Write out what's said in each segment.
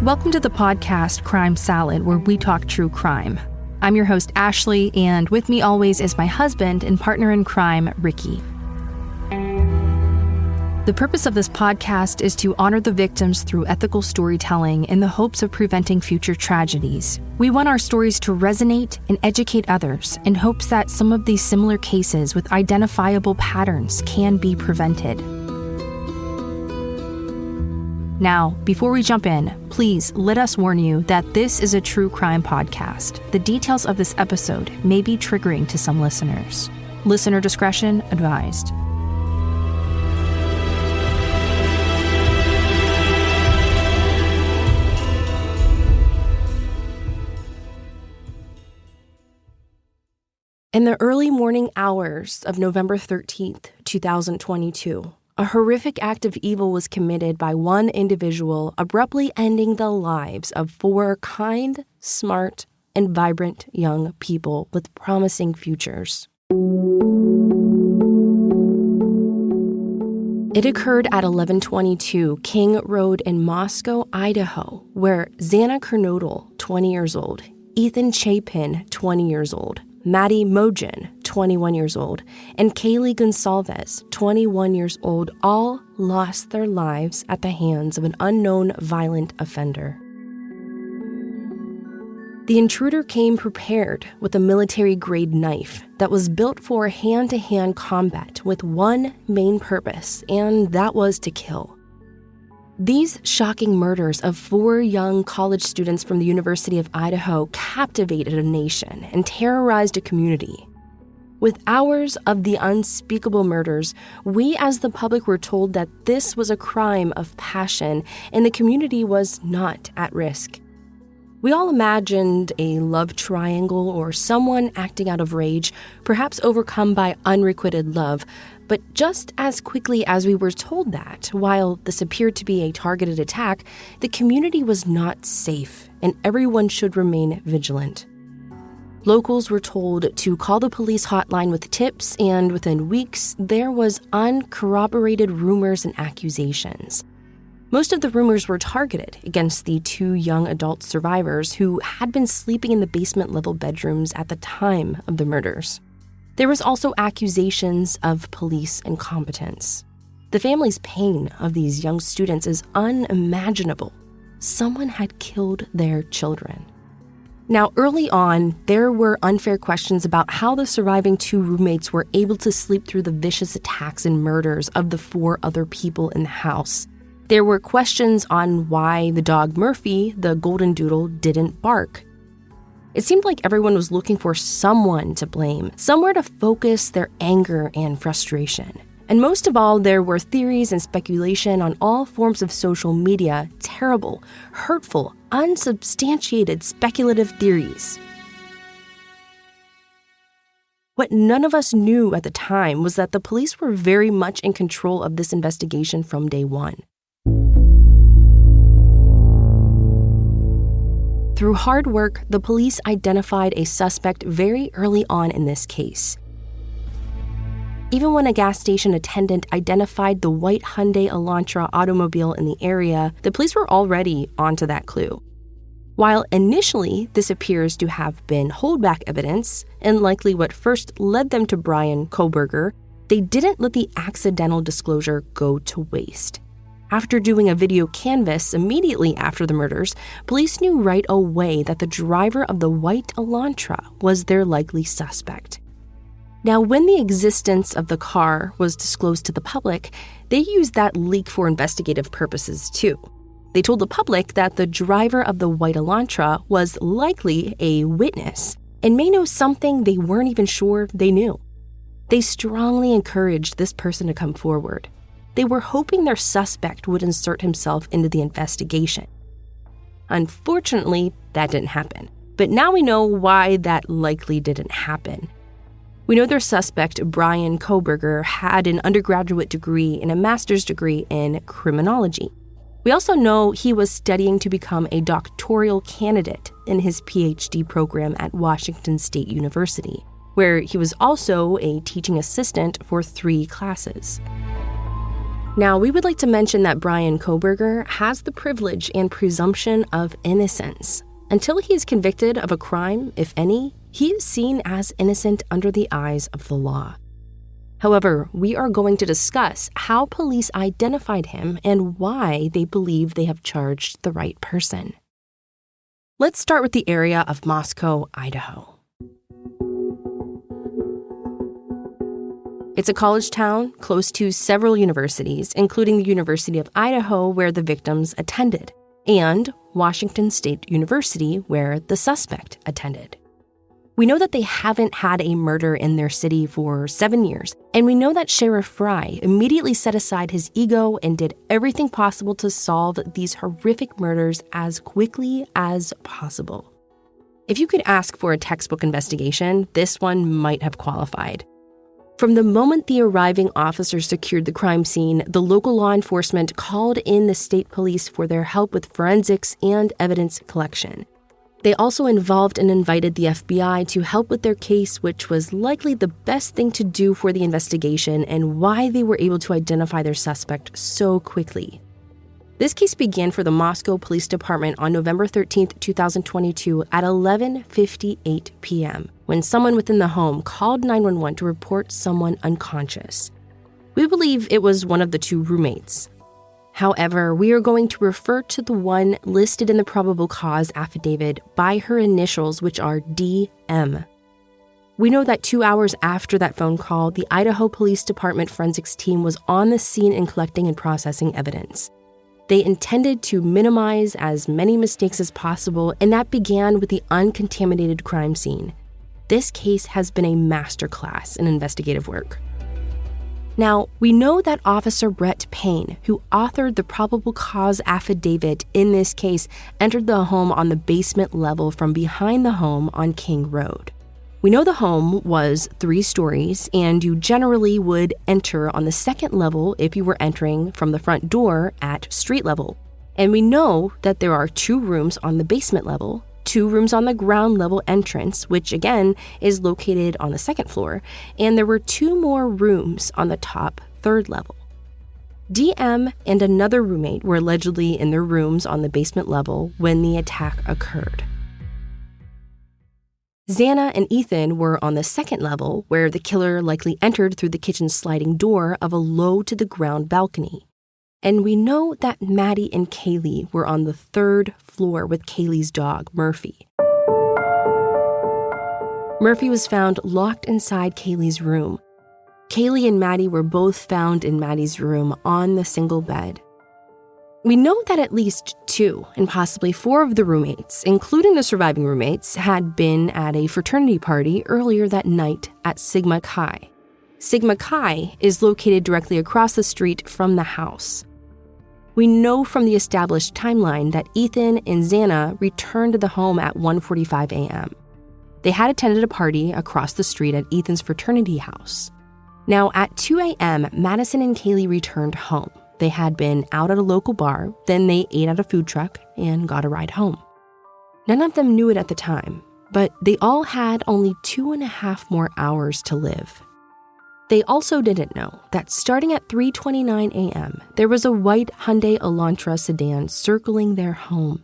Welcome to the podcast Crime Salad, where we talk true crime. I'm your host, Ashley, and with me always is my husband and partner in crime, Ricky. The purpose of this podcast is to honor the victims through ethical storytelling in the hopes of preventing future tragedies. We want our stories to resonate and educate others in hopes that some of these similar cases with identifiable patterns can be prevented. Now, before we jump in, please let us warn you that this is a true crime podcast. The details of this episode may be triggering to some listeners. Listener discretion advised. In the early morning hours of November 13th, 2022, a horrific act of evil was committed by one individual, abruptly ending the lives of four kind, smart, and vibrant young people with promising futures. It occurred at 1122 King Road in Moscow, Idaho, where Xana Kernodle, 20 years old, Ethan Chapin, 20 years old, Maddie Mogen, 21 years old, and Kaylee Gonsalves, 21 years old, all lost their lives at the hands of an unknown violent offender. The intruder came prepared with a military-grade knife that was built for hand-to-hand combat with one main purpose, and that was to kill. These shocking murders of four young college students from the University of Idaho captivated a nation and terrorized a community. With hours of the unspeakable murders, we as the public were told that this was a crime of passion and the community was not at risk. We all imagined a love triangle or someone acting out of rage, perhaps overcome by unrequited love. But just as quickly as we were told that, while this appeared to be a targeted attack, the community was not safe and everyone should remain vigilant. Locals were told to call the police hotline with tips, and within weeks, there was uncorroborated rumors and accusations. Most of the rumors were targeted against the two young adult survivors who had been sleeping in the basement-level bedrooms at the time of the murders. There was also accusations of police incompetence. The family's pain of these young students is unimaginable. Someone had killed their children. Now, early on, there were unfair questions about how the surviving two roommates were able to sleep through the vicious attacks and murders of the four other people in the house. There were questions on why the dog Murphy, the golden doodle, didn't bark. It seemed like everyone was looking for someone to blame, somewhere to focus their anger and frustration. And most of all, there were theories and speculation on all forms of social media, terrible, hurtful, unsubstantiated speculative theories. What none of us knew at the time was that the police were very much in control of this investigation from day one. Through hard work, the police identified a suspect very early on in this case. Even when a gas station attendant identified the white Hyundai Elantra automobile in the area, the police were already onto that clue. While initially this appears to have been holdback evidence, and likely what first led them to Bryan Kohberger, they didn't let the accidental disclosure go to waste. After doing a video canvass immediately after the murders, police knew right away that the driver of the white Elantra was their likely suspect. Now, when the existence of the car was disclosed to the public, they used that leak for investigative purposes too. They told the public that the driver of the white Elantra was likely a witness and may know something they weren't even sure they knew. They strongly encouraged this person to come forward. They were hoping their suspect would insert himself into the investigation. Unfortunately, that didn't happen. But now we know why that likely didn't happen. We know their suspect, Bryan Kohberger, had an undergraduate degree and a master's degree in criminology. We also know he was studying to become a doctoral candidate in his Ph.D. program at Washington State University, where he was also a teaching assistant for 3 classes. Now, we would like to mention that Bryan Kohberger has the privilege and presumption of innocence. Until he is convicted of a crime, if any, he is seen as innocent under the eyes of the law. However, we are going to discuss how police identified him and why they believe they have charged the right person. Let's start with the area of Moscow, Idaho. It's a college town close to several universities, including the University of Idaho, where the victims attended, and Washington State University, where the suspect attended. We know that they haven't had a murder in their city for 7 years, and we know that Sheriff Fry immediately set aside his ego and did everything possible to solve these horrific murders as quickly as possible. If you could ask for a textbook investigation, this one might have qualified. From the moment the arriving officers secured the crime scene, the local law enforcement called in the state police for their help with forensics and evidence collection. They also involved and invited the FBI to help with their case, which was likely the best thing to do for the investigation and why they were able to identify their suspect so quickly. This case began for the Moscow Police Department on November 13, 2022 at 11:58 p.m. when someone within the home called 911 to report someone unconscious. We believe it was one of the two roommates. However, we are going to refer to the one listed in the probable cause affidavit by her initials, which are DM. We know that 2 hours after that phone call, the Idaho Police Department forensics team was on the scene and collecting and processing evidence. They intended to minimize as many mistakes as possible, and that began with the uncontaminated crime scene. This case has been a masterclass in investigative work. Now, we know that Officer Brett Payne, who authored the probable cause affidavit in this case, entered the home on the basement level from behind the home on King Road. We know the home was 3 stories, and you generally would enter on the second level if you were entering from the front door at street level. And we know that there are 2 rooms on the basement level, 2 rooms on the ground level entrance, which again is located on the second floor, and there were 2 more rooms on the top 3rd level. DM and another roommate were allegedly in their rooms on the basement level when the attack occurred. Xana and Ethan were on the second level, where the killer likely entered through the kitchen sliding door of a low-to-the-ground balcony. And we know that Maddie and Kaylee were on the 3rd floor with Kaylee's dog, Murphy. Murphy was found locked inside Kaylee's room. Kaylee and Maddie were both found in Maddie's room on the single bed. We know that at least 2 and possibly 4 of the roommates, including the surviving roommates, had been at a fraternity party earlier that night at Sigma Chi. Sigma Chi is located directly across the street from the house. We know from the established timeline that Ethan and Xana returned to the home at 1:45 a.m. They had attended a party across the street at Ethan's fraternity house. Now, at 2 a.m., Madison and Kaylee returned home. They had been out at a local bar, then they ate at a food truck and got a ride home. None of them knew it at the time, but they all had only 2.5 more hours to live. They also didn't know that starting at 3:29 a.m., there was a white Hyundai Elantra sedan circling their home.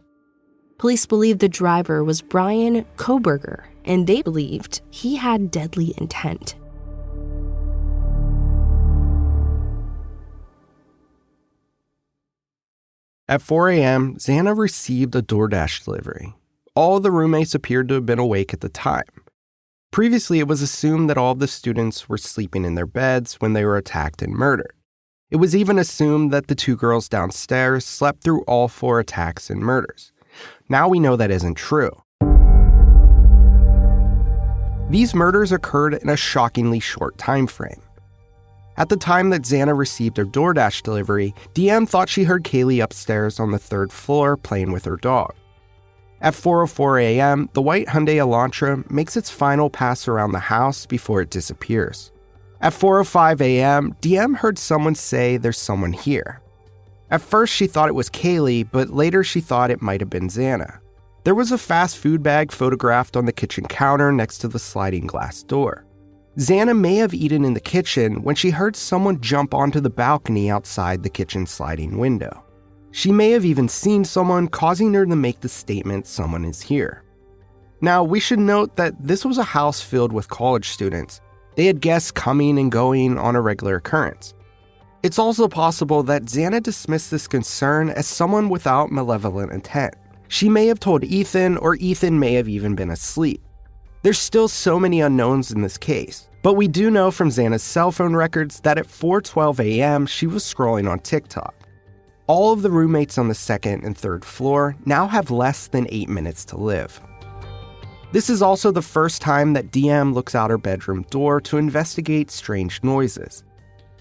Police believed the driver was Bryan Kohberger, and they believed he had deadly intent. At 4 a.m., Xana received a DoorDash delivery. All the roommates appeared to have been awake at the time. Previously, it was assumed that all of the students were sleeping in their beds when they were attacked and murdered. It was even assumed that the 2 girls downstairs slept through all 4 attacks and murders. Now we know that isn't true. These murders occurred in a shockingly short time frame. At the time that Xana received her DoorDash delivery, DM thought she heard Kaylee upstairs on the 3rd floor playing with her dog. At 4:04 a.m., the white Hyundai Elantra makes its final pass around the house before it disappears. At 4:05 a.m., DM heard someone say there's someone here. At first, she thought it was Kaylee, but later she thought it might have been Xana. There was a fast food bag photographed on the kitchen counter next to the sliding glass door. Xana may have eaten in the kitchen when she heard someone jump onto the balcony outside the kitchen sliding window. She may have even seen someone, causing her to make the statement, "Someone is here." Now, we should note that this was a house filled with college students. They had guests coming and going on a regular occurrence. It's also possible that Xana dismissed this concern as someone without malevolent intent. She may have told Ethan, or Ethan may have even been asleep. There's still so many unknowns in this case, but we do know from Xana's cell phone records that at 4:12 a.m. she was scrolling on TikTok. All of the roommates on the second and third floor now have less than 8 minutes to live. This is also the first time that DM looks out her bedroom door to investigate strange noises.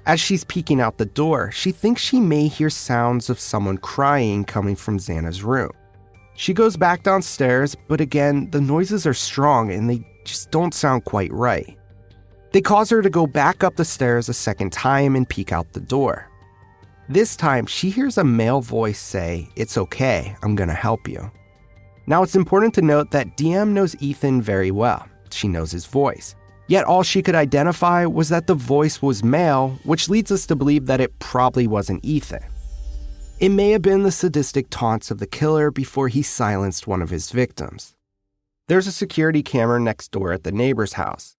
As she's peeking out the door, she thinks she may hear sounds of someone crying coming from Xana's room. She goes back downstairs, but again, the noises are strong and they just don't sound quite right. They cause her to go back up the stairs a second time and peek out the door. This time, she hears a male voice say, "It's okay, I'm gonna help you." Now, it's important to note that DM knows Ethan very well. She knows his voice. Yet all she could identify was that the voice was male, which leads us to believe that it probably wasn't Ethan. It may have been the sadistic taunts of the killer before he silenced one of his victims. There's a security camera next door at the neighbor's house.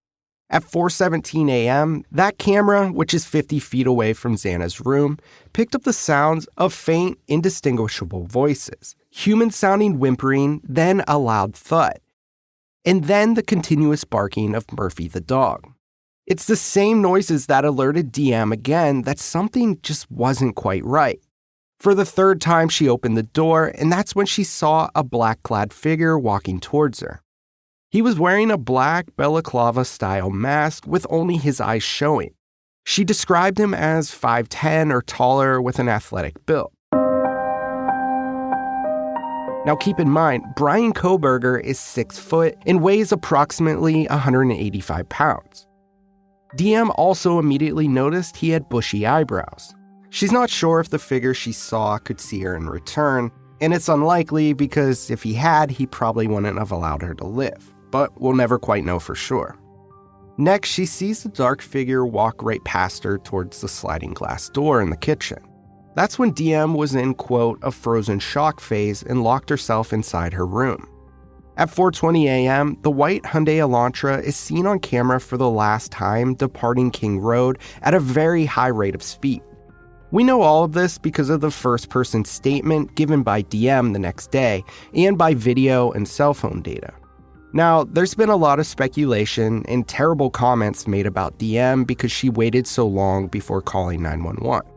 At 4:17 a.m., that camera, which is 50 feet away from Xana's room, picked up the sounds of faint, indistinguishable voices, human-sounding whimpering, then a loud thud, and then the continuous barking of Murphy the dog. It's the same noises that alerted DM again that something just wasn't quite right. For the third time, she opened the door, and that's when she saw a black-clad figure walking towards her. He was wearing a black balaclava-style mask with only his eyes showing. She described him as 5'10" or taller with an athletic build. Now keep in mind, Bryan Kohberger is 6 foot and weighs approximately 185 pounds. DM also immediately noticed he had bushy eyebrows. She's not sure if the figure she saw could see her in return, and it's unlikely because if he had, he probably wouldn't have allowed her to live, but we'll never quite know for sure. Next, she sees the dark figure walk right past her towards the sliding glass door in the kitchen. That's when DM was in, quote, a frozen shock phase and locked herself inside her room. At 4:20 a.m., the white Hyundai Elantra is seen on camera for the last time departing King Road at a very high rate of speed. We know all of this because of the first-person statement given by DM the next day and by video and cell phone data. Now, there's been a lot of speculation and terrible comments made about DM because she waited so long before calling 911.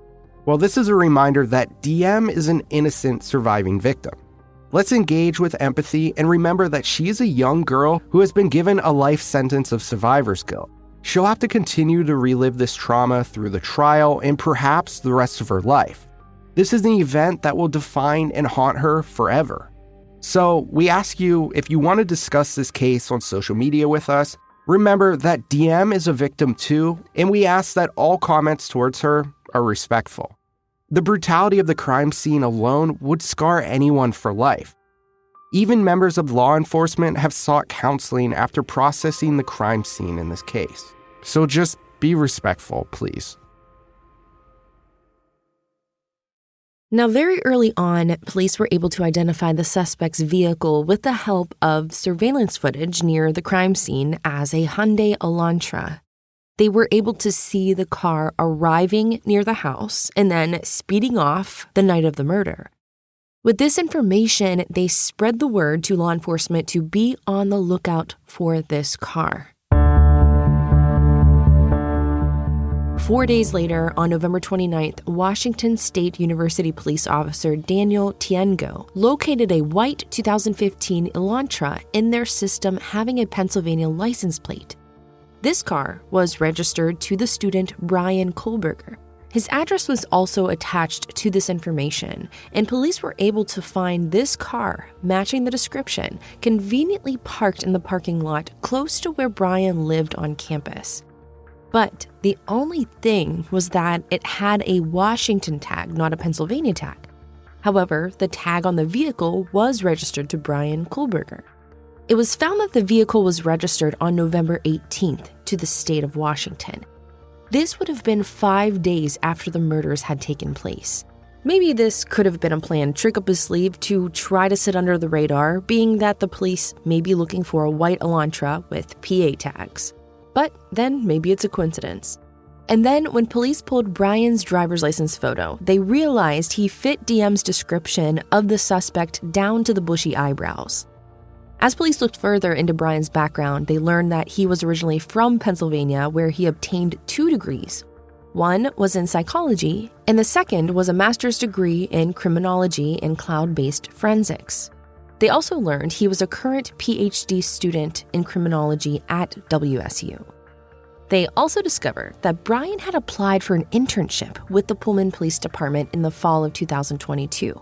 Well, this is a reminder that DM is an innocent surviving victim. Let's engage with empathy and remember that she is a young girl who has been given a life sentence of survivor's guilt. She'll have to continue to relive this trauma through the trial and perhaps the rest of her life. This is an event that will define and haunt her forever. So we ask you, if you want to discuss this case on social media with us, remember that DM is a victim too, and we ask that all comments towards her are respectful. The brutality of the crime scene alone would scar anyone for life. Even members of law enforcement have sought counseling after processing the crime scene in this case. So just be respectful, please. Now, very early on, police were able to identify the suspect's vehicle with the help of surveillance footage near the crime scene as a Hyundai Elantra. They were able to see the car arriving near the house and then speeding off the night of the murder. With this information, they spread the word to law enforcement to be on the lookout for this car. 4 days later, on November 29th, Washington State University police officer Daniel Tiengo located a white 2015 Elantra in their system having a Pennsylvania license plate. This car was registered to the student Bryan Kohberger. His address was also attached to this information, and police were able to find this car, matching the description, conveniently parked in the parking lot close to where Bryan lived on campus. But the only thing was that it had a Washington tag, not a Pennsylvania tag. However, the tag on the vehicle was registered to Bryan Kohberger. It was found that the vehicle was registered on November 18th to the state of Washington. This would have been 5 days after the murders had taken place. Maybe this could have been a planned trick up his sleeve to try to sit under the radar, being that the police may be looking for a white Elantra with PA tags. But then maybe it's a coincidence. And then when police pulled Bryan's driver's license photo, they realized he fit DM's description of the suspect down to the bushy eyebrows. As police looked further into Bryan's background, they learned that he was originally from Pennsylvania, where he obtained 2 degrees. One was in psychology, and the second was a master's degree in criminology and cloud-based forensics. They also learned he was a current Ph.D. student in criminology at WSU. They also discovered that Bryan had applied for an internship with the Pullman Police Department in the fall of 2022.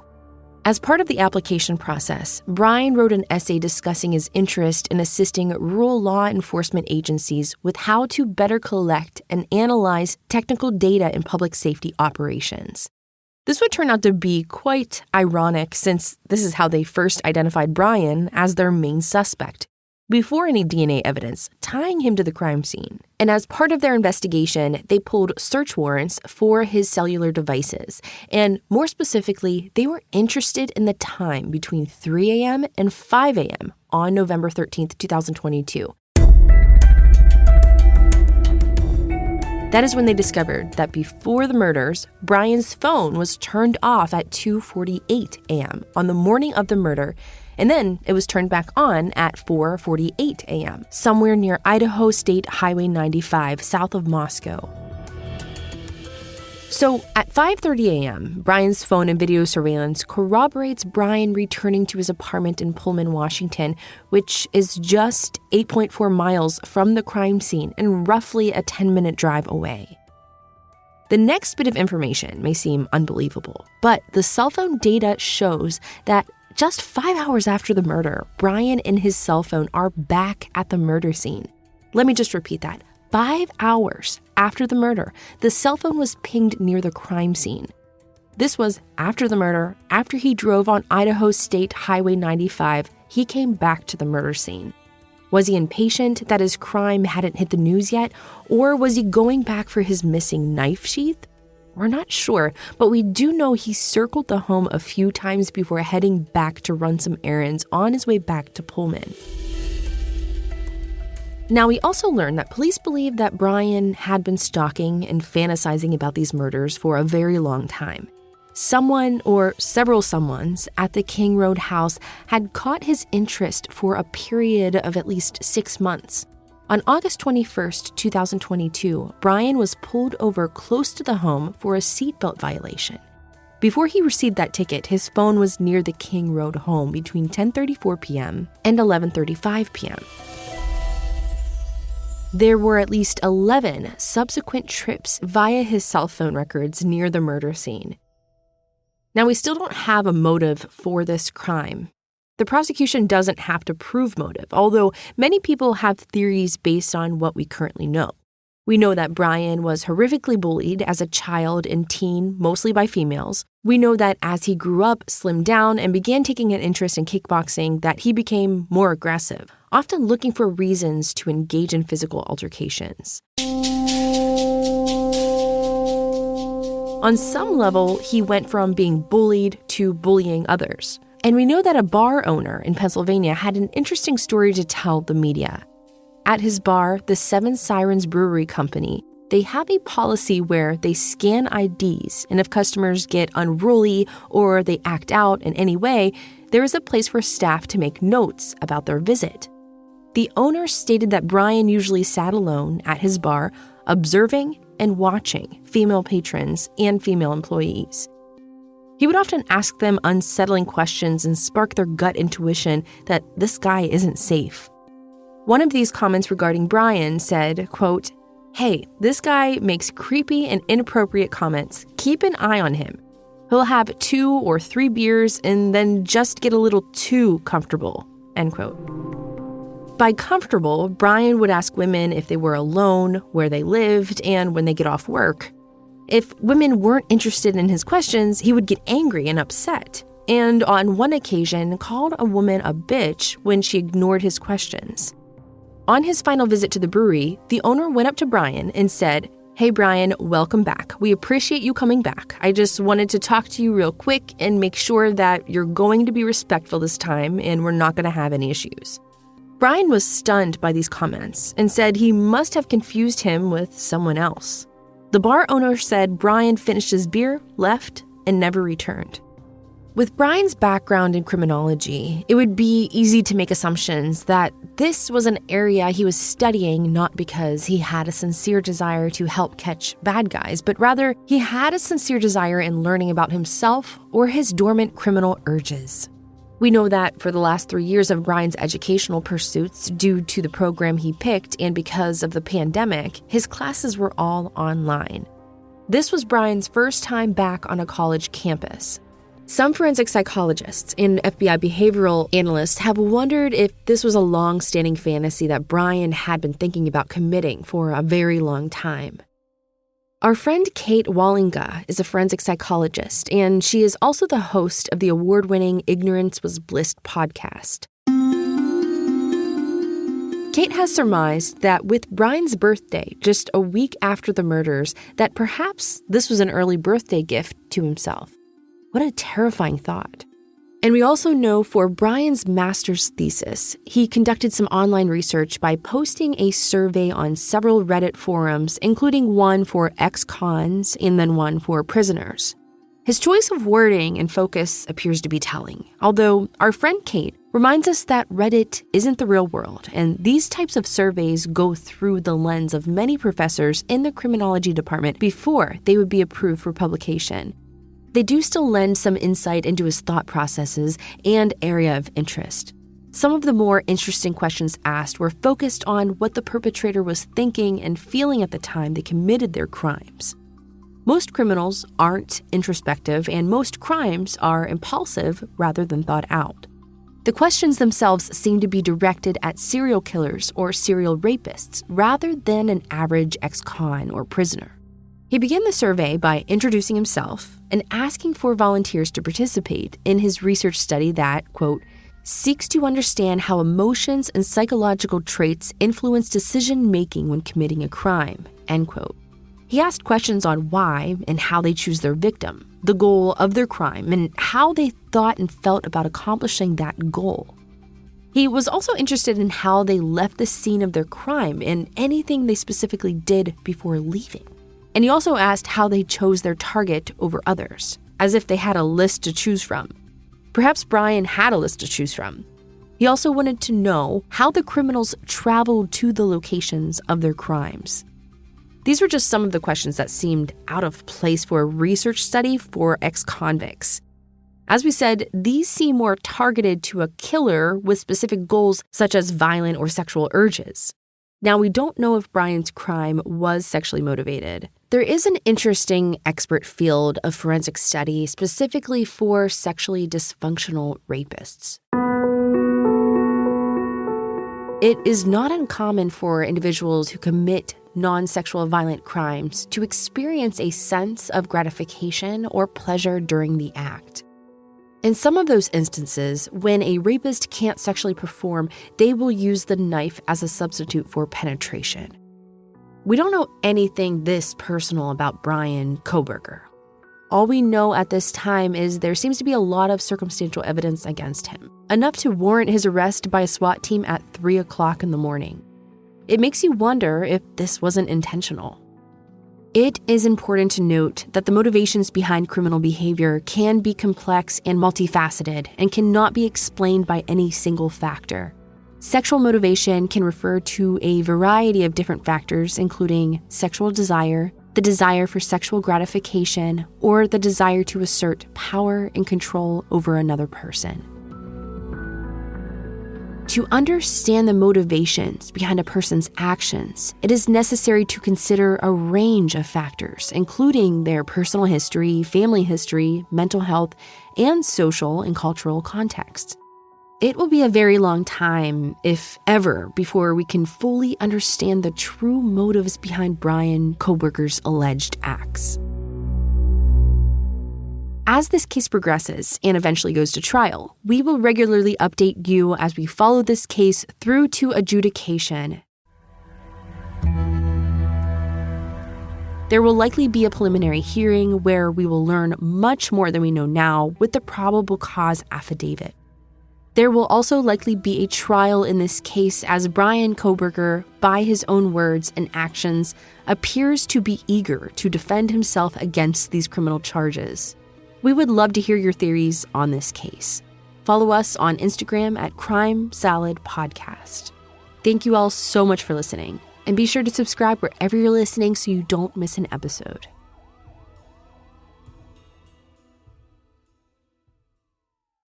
As part of the application process, Bryan wrote an essay discussing his interest in assisting rural law enforcement agencies with how to better collect and analyze technical data in public safety operations. This would turn out to be quite ironic since this is how they first identified Bryan as their main suspect, before any DNA evidence tying him to the crime scene. And as part of their investigation, they pulled search warrants for his cellular devices. And more specifically, they were interested in the time between 3 a.m. and 5 a.m. on November 13th, 2022. That is when they discovered that before the murders, Bryan's phone was turned off at 2:48 a.m. on the morning of the murder, and then it was turned back on at 4:48 a.m., somewhere near Idaho State Highway 95, south of Moscow. So at 5:30 a.m., Bryan's phone and video surveillance corroborates Bryan returning to his apartment in Pullman, Washington, which is just 8.4 miles from the crime scene and roughly a 10-minute drive away. The next bit of information may seem unbelievable, but the cell phone data shows that just 5 hours after the murder, Bryan and his cell phone are back at the murder scene. Let me just repeat that. 5 hours after the murder, the cell phone was pinged near the crime scene. This was after the murder, after he drove on Idaho State Highway 95, he came back to the murder scene. Was he impatient that his crime hadn't hit the news yet, or was he going back for his missing knife sheath? We're not sure, but we do know he circled the home a few times before heading back to run some errands on his way back to Pullman. Now, we also learned that police believe that Bryan had been stalking and fantasizing about these murders for a very long time. Someone or several someones at the King Road house had caught his interest for a period of at least 6 months. On August 21st, 2022, Bryan was pulled over close to the home for a seatbelt violation. Before he received that ticket, his phone was near the King Road home between 10:34 p.m. and 11:35 p.m. There were at least 11 subsequent trips via his cell phone records near the murder scene. Now, we still don't have a motive for this crime. The prosecution doesn't have to prove motive, although many people have theories based on what we currently know. We know that Bryan was horrifically bullied as a child and teen, mostly by females. We know that as he grew up, slimmed down, and began taking an interest in kickboxing, that he became more aggressive, often looking for reasons to engage in physical altercations. On some level, he went from being bullied to bullying others. And we know that a bar owner in Pennsylvania had an interesting story to tell the media. At his bar, the Seven Sirens Brewery Company, they have a policy where they scan IDs, and if customers get unruly or they act out in any way, there is a place for staff to make notes about their visit. The owner stated that Bryan usually sat alone at his bar, observing and watching female patrons and female employees. He would often ask them unsettling questions and spark their gut intuition that this guy isn't safe. One of these comments regarding Bryan said, quote, "Hey, this guy makes creepy and inappropriate comments. Keep an eye on him. He'll have 2 or 3 beers and then just get a little too comfortable," end quote. By comfortable, Bryan would ask women if they were alone, where they lived, and when they get off work. If women weren't interested in his questions, he would get angry and upset. and on one occasion called a woman a bitch when she ignored his questions. On his final visit to the brewery, the owner went up to Bryan and said, "Hey Bryan, welcome back. We appreciate you coming back. I just wanted to talk to you real quick and make sure that you're going to be respectful this time and we're not going to have any issues." Bryan was stunned by these comments and said he must have confused him with someone else. The bar owner said Bryan finished his beer, left, and never returned. With Bryan's background in criminology, it would be easy to make assumptions that this was an area he was studying not because he had a sincere desire to help catch bad guys, but rather he had a sincere desire in learning about himself or his dormant criminal urges. We know that for the last 3 years of Bryan's educational pursuits, due to the program he picked and because of the pandemic, his classes were all online. This was Bryan's first time back on a college campus. Some forensic psychologists and FBI behavioral analysts have wondered if this was a long-standing fantasy that Bryan had been thinking about committing for a very long time. Our friend Kate Wallinga is a forensic psychologist, and she is also the host of the award-winning Ignorance Was Bliss podcast. Kate has surmised that with Bryan's birthday just a week after the murders, that perhaps this was an early birthday gift to himself. What a terrifying thought. And we also know for Bryan's master's thesis, he conducted some online research by posting a survey on several Reddit forums, including one for ex-cons and then one for prisoners. His choice of wording and focus appears to be telling, although our friend Kate reminds us that Reddit isn't the real world, and these types of surveys go through the lens of many professors in the criminology department before they would be approved for publication. They do still lend some insight into his thought processes and area of interest. Some of the more interesting questions asked were focused on what the perpetrator was thinking and feeling at the time they committed their crimes. Most criminals aren't introspective, and most crimes are impulsive rather than thought out. The questions themselves seem to be directed at serial killers or serial rapists rather than an average ex-con or prisoner. He began the survey by introducing himself and asking for volunteers to participate in his research study that, quote, seeks to understand how emotions and psychological traits influence decision-making when committing a crime, end quote. He asked questions on why and how they choose their victim, the goal of their crime, and how they thought and felt about accomplishing that goal. He was also interested in how they left the scene of their crime and anything they specifically did before leaving. And he also asked how they chose their target over others, as if they had a list to choose from. Perhaps Bryan had a list to choose from. He also wanted to know how the criminals traveled to the locations of their crimes. These were just some of the questions that seemed out of place for a research study for ex-convicts. As we said, these seem more targeted to a killer with specific goals such as violent or sexual urges. Now, we don't know if Bryan's crime was sexually motivated. There is an interesting expert field of forensic study specifically for sexually dysfunctional rapists. It is not uncommon for individuals who commit non-sexual violent crimes to experience a sense of gratification or pleasure during the act. In some of those instances, when a rapist can't sexually perform, they will use the knife as a substitute for penetration. We don't know anything this personal about Bryan Kohberger. All we know at this time is there seems to be a lot of circumstantial evidence against him, enough to warrant his arrest by a SWAT team at 3 o'clock in the morning. It makes you wonder if this wasn't intentional. It is important to note that the motivations behind criminal behavior can be complex and multifaceted and cannot be explained by any single factor. Sexual motivation can refer to a variety of different factors, including sexual desire, the desire for sexual gratification, or the desire to assert power and control over another person. To understand the motivations behind a person's actions, it is necessary to consider a range of factors, including their personal history, family history, mental health, and social and cultural context. It will be a very long time, if ever, before we can fully understand the true motives behind Bryan Kohberger's alleged acts. As this case progresses and eventually goes to trial, we will regularly update you as we follow this case through to adjudication. There will likely be a preliminary hearing where we will learn much more than we know now with the probable cause affidavit. There will also likely be a trial in this case as Bryan Kohberger, by his own words and actions, appears to be eager to defend himself against these criminal charges. We would love to hear your theories on this case. Follow us on Instagram at Crime Salad Podcast. Thank you all so much for listening, and be sure to subscribe wherever you're listening so you don't miss an episode.